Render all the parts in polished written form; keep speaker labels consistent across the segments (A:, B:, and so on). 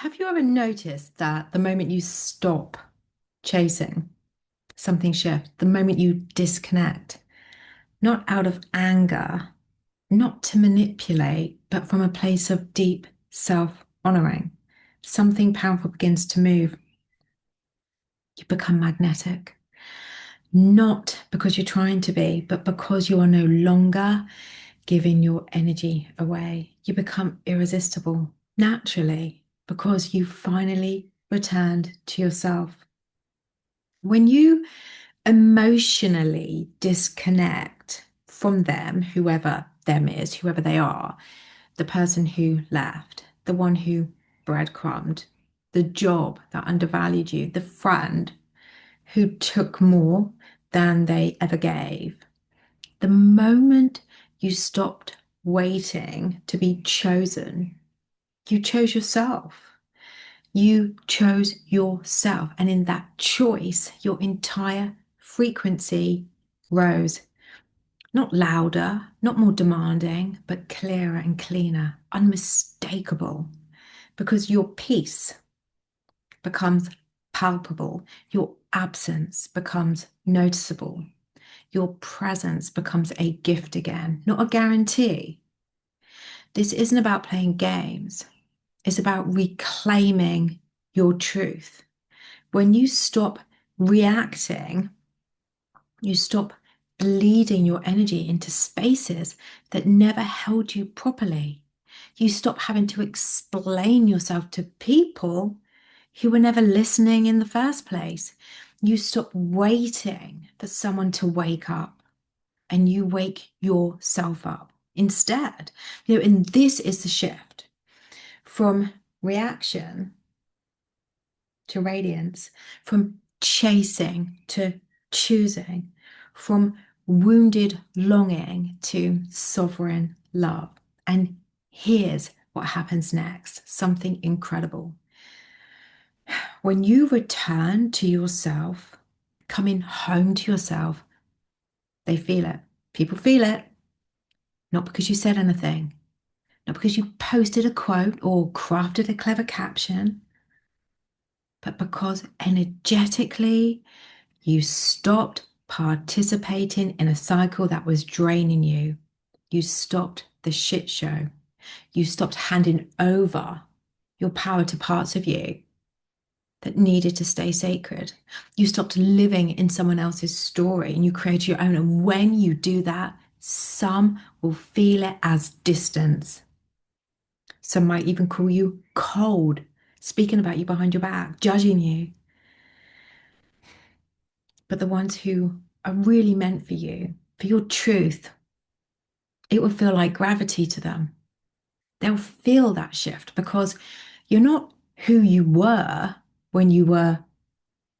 A: Have you ever noticed that the moment you stop chasing, something shifts? The moment you disconnect, not out of anger, not to manipulate, but from a place of deep self-honoring, something powerful begins to move. You become magnetic, not because you're trying to be, but because you are no longer giving your energy away. You become irresistible naturally because you finally returned to yourself. When you emotionally disconnect from them, whoever them is, whoever they are, the person who left, the one who breadcrumbed, the job that undervalued you, the friend who took more than they ever gave, the moment you stopped waiting to be chosen, you chose yourself. You chose yourself. And in that choice, your entire frequency rose. Not louder, not more demanding, but clearer and cleaner, unmistakable, because your peace becomes palpable, your absence becomes noticeable, your presence becomes a gift again, not a guarantee. This isn't about playing games, it's about reclaiming your truth. When you stop reacting, you stop bleeding your energy into spaces that never held you properly. You stop having to explain yourself to people who were never listening in the first place. You stop waiting for someone to wake up and you wake yourself up instead. And this is the shift from reaction to radiance, from chasing to choosing, from wounded longing to sovereign love. And here's what happens next, something incredible. When you return to yourself, coming home to yourself, they feel it. People feel it, not because you said anything, not because you posted a quote or crafted a clever caption, but because energetically you stopped participating in a cycle that was draining you. You stopped the shit show. You stopped handing over your power to parts of you that needed to stay sacred. You stopped living in someone else's story and you created your own. And when you do that, some will feel it as distance. Some might even call you cold, speaking about you behind your back, judging you. But the ones who are really meant for you, for your truth, it will feel like gravity to them. They'll feel that shift because you're not who you were when you were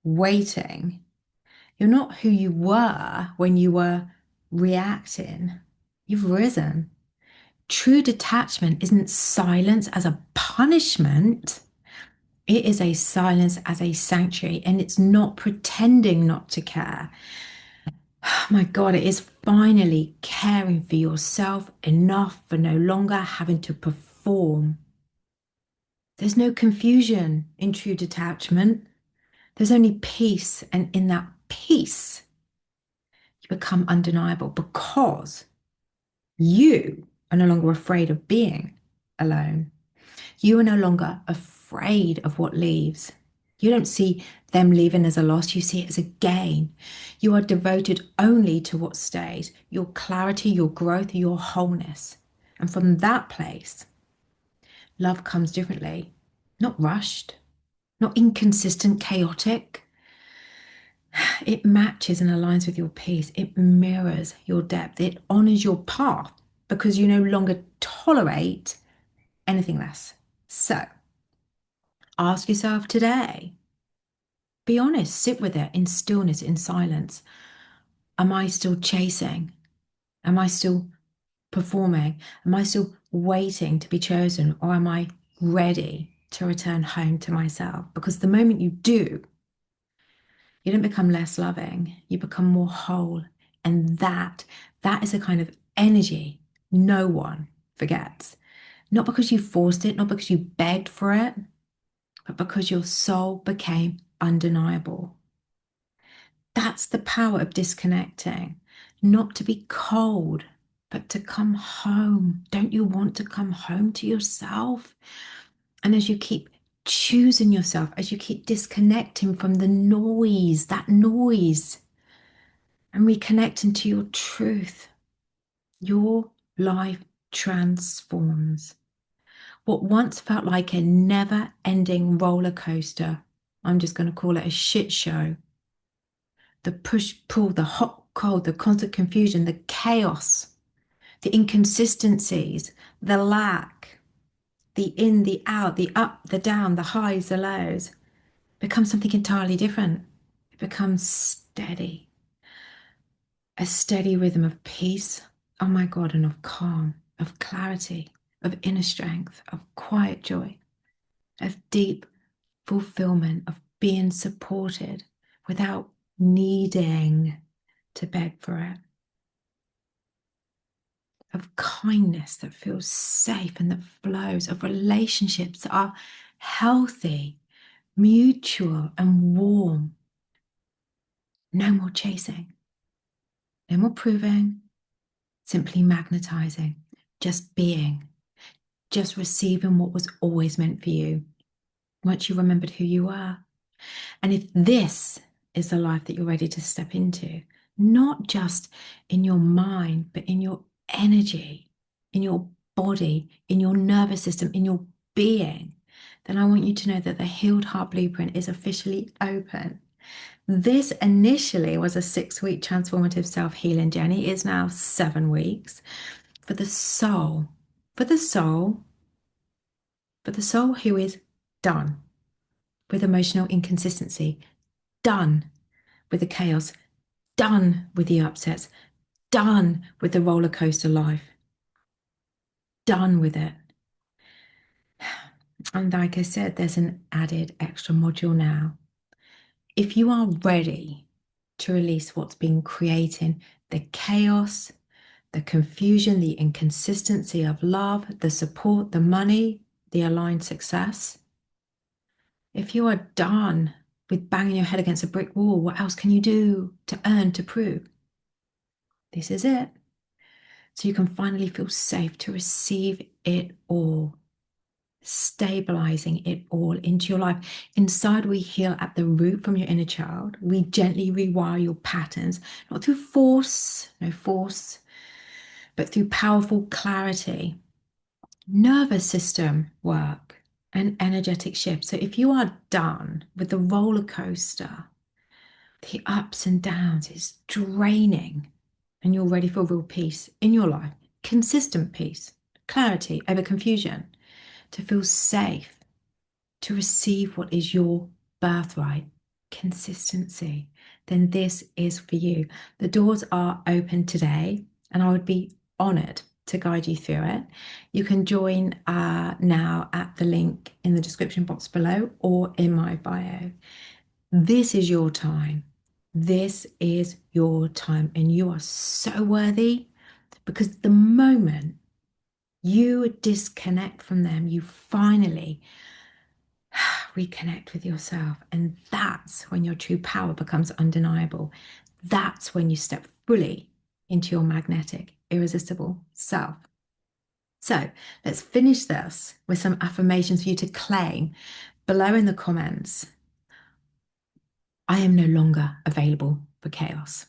A: waiting. You're not who you were when you were reacting. You've risen. True detachment isn't silence as a punishment. It is a silence as a sanctuary, and it's not pretending not to care. Oh my God, it is finally caring for yourself enough for no longer having to perform. There's no confusion in true detachment. There's only peace. And in that peace, you become undeniable because you are no longer afraid of being alone. You are no longer afraid of what leaves. You don't see them leaving as a loss, you see it as a gain. You are devoted only to what stays, your clarity, your growth, your wholeness. And from that place, love comes differently, not rushed, not inconsistent, chaotic. It matches and aligns with your peace. It mirrors your depth. It honors your path because you no longer tolerate anything less. So ask yourself today, be honest, sit with it in stillness, in silence. Am I still chasing? Am I still performing? Am I still waiting to be chosen? Or am I ready to return home to myself? Because the moment you do, you don't become less loving, you become more whole. And that is a kind of energy no one forgets. Not because you forced it, not because you begged for it, but because your soul became undeniable. That's the power of disconnecting, not to be cold, but to come home. Don't you want to come home to yourself? And as you keep choosing yourself, as you keep disconnecting from the noise, that noise, and reconnecting to your truth, your life transforms. What once felt like a never ending roller coaster, I'm just going to call it a shit show. The push pull, the hot cold, the constant confusion, the chaos, the inconsistencies, the lack, the in, the out, the up, the down, the highs, the lows becomes something entirely different. It becomes steady, a steady rhythm of peace, oh my God, and of calm, of clarity, of inner strength, of quiet joy, of deep fulfillment, of being supported without needing to beg for it, of kindness that feels safe and that flows, of relationships that are healthy, mutual, and warm. No more chasing, no more proving, simply magnetizing, just being, just receiving what was always meant for you once you remembered who you are. And if this is the life that you're ready to step into, not just in your mind, but in your energy, in your body, in your nervous system, in your being, then I want you to know that the Healed Heart Blueprint is officially open. This initially was a 6-week transformative self-healing journey. It is now 7 weeks for the soul, for the soul, for the soul who is done with emotional inconsistency, done with the chaos, done with the upsets, done with the roller coaster life, done with it. And like I said, there's an added extra module now. If you are ready to release what's been creating the chaos, the confusion, the inconsistency of love, the support, the money, the aligned success, if you are done with banging your head against a brick wall, what else can you do to earn, to prove? This is it. So you can finally feel safe to receive it all, stabilizing it all into your life. Inside, we heal at the root from your inner child. We gently rewire your patterns, not through force, no force, but through powerful clarity, nervous system work, and energetic shift. So if you are done with the roller coaster, the ups and downs, it's draining, and you're ready for real peace in your life, consistent peace, clarity over confusion, to feel safe, to receive what is your birthright, consistency, then this is for you. The doors are open today, and I would be honored to guide you through it. You can join now at the link in the description box below or in my bio. This is your time. This is your time, and you are so worthy, because the moment you disconnect from them, you finally reconnect with yourself. And that's when your true power becomes undeniable. That's when you step fully into your magnetic, irresistible self. So let's finish this with some affirmations for you to claim below in the comments. I am no longer available for chaos.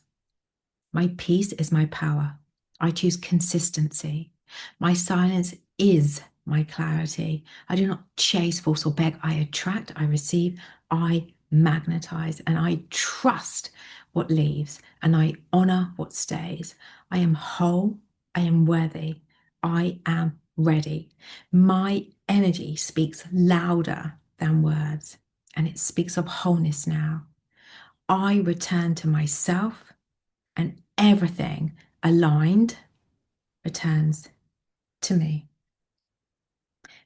A: My peace is my power. I choose consistency. My silence is my clarity. I do not chase, force, or beg. I attract, I receive, I magnetize, and I trust what leaves, and I honor what stays. I am whole. I am worthy. I am ready. My energy speaks louder than words, and it speaks of wholeness now. I return to myself, and everything aligned returns to me.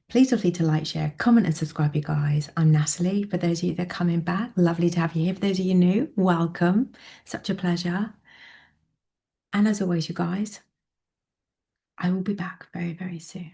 A: Please feel free to like, share, comment, and subscribe, you guys. I'm Natalie. For those of you that are coming back, lovely to have you here. For those of you new, welcome. Such a pleasure. And as always, you guys, I will be back very, very soon.